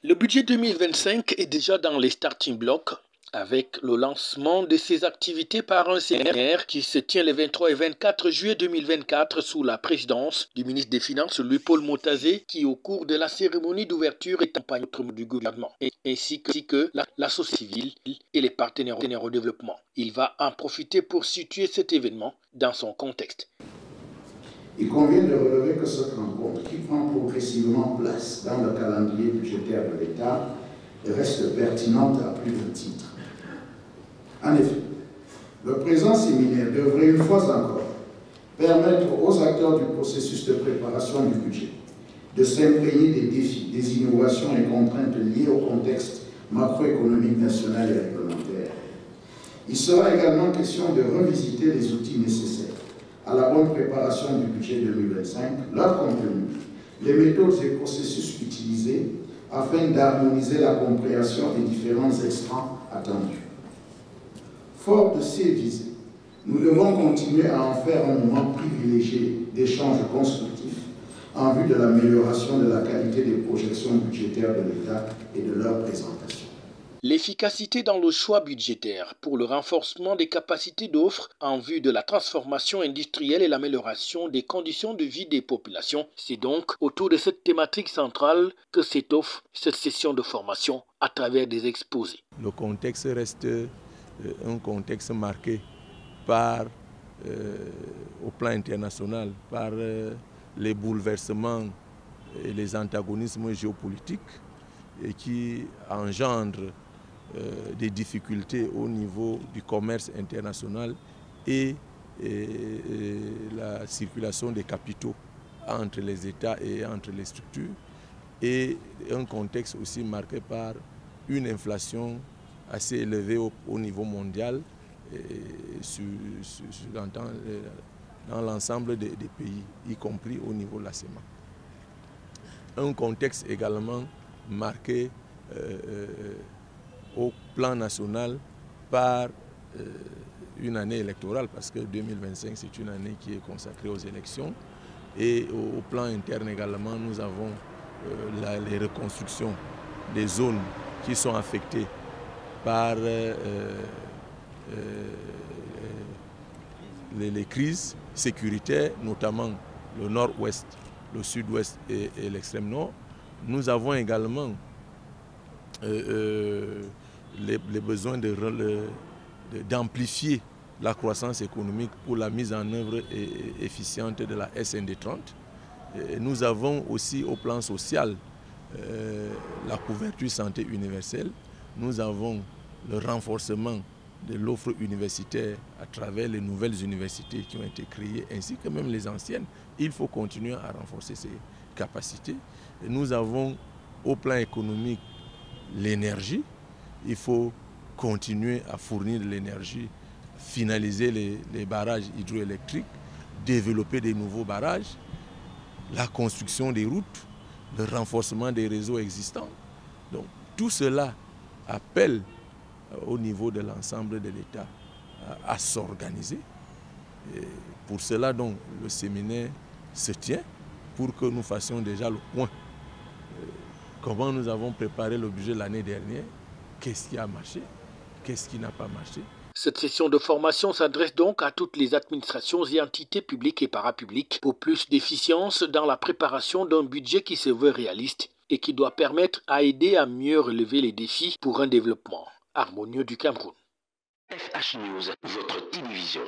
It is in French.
Le budget 2025 est déjà dans les starting blocks avec le lancement de ses activités par un séminaire qui se tient les 23 et 24 juillet 2024 sous la présidence du ministre des Finances Louis-Paul Motazé qui au cours de la cérémonie d'ouverture est accompagné du gouvernement ainsi que la société civile et les partenaires au développement. Il va en profiter pour situer cet événement dans son contexte. Il convient de relever que cette rencontre, qui prend progressivement place dans le calendrier budgétaire de l'État, reste pertinente à plus d'un titre. En effet, le présent séminaire devrait une fois encore permettre aux acteurs du processus de préparation du budget de s'imprégner des défis, des innovations et contraintes liées au contexte macroéconomique national et réglementaire. Il sera également question de revisiter les outils nécessaires à la bonne préparation du budget 2025, leur contenu, les méthodes et processus utilisés afin d'harmoniser la compréhension des différents extrants attendus. Fort de ces visées, nous devons continuer à en faire un moment privilégié d'échanges constructifs en vue de l'amélioration de la qualité des projections budgétaires de l'État et de leur présentation. L'efficacité dans le choix budgétaire pour le renforcement des capacités d'offre en vue de la transformation industrielle et l'amélioration des conditions de vie des populations. C'est donc autour de cette thématique centrale que s'étoffe cette session de formation à travers des exposés. Le contexte reste un contexte marqué par, au plan international, par les bouleversements et les antagonismes géopolitiques et qui engendrent des difficultés au niveau du commerce international et la circulation des capitaux entre les États et entre les structures, et un contexte aussi marqué par une inflation assez élevée au niveau mondial dans l'ensemble des pays, y compris au niveau de la CEMA. Un contexte également marqué au plan national par une année électorale, parce que 2025 c'est une année qui est consacrée aux élections, et au plan interne également nous avons les reconstructions des zones qui sont affectées par les crises sécuritaires, notamment le nord-ouest, le sud-ouest et l'extrême nord. Nous avons également les besoins d'amplifier la croissance économique pour la mise en œuvre efficiente de la SND 30. Nous avons aussi au plan social la couverture santé universelle. Nous avons le renforcement de l'offre universitaire à travers les nouvelles universités qui ont été créées, ainsi que même les anciennes. Il faut continuer à renforcer ces capacités. Et nous avons au plan économique l'énergie. Il faut continuer à fournir de l'énergie, finaliser les barrages hydroélectriques, développer des nouveaux barrages, la construction des routes, le renforcement des réseaux existants. Donc tout cela appelle au niveau de l'ensemble de l'État à s'organiser. Pour cela, donc, le séminaire se tient pour que nous fassions déjà le point. Comment nous avons préparé le budget l'année dernière, qu'est-ce qui a marché, qu'est-ce qui n'a pas marché. Cette session de formation s'adresse donc à toutes les administrations et entités publiques et parapubliques pour plus d'efficience dans la préparation d'un budget qui se veut réaliste et qui doit permettre à aider à mieux relever les défis pour un développement harmonieux du Cameroun. FH News, votre télévision.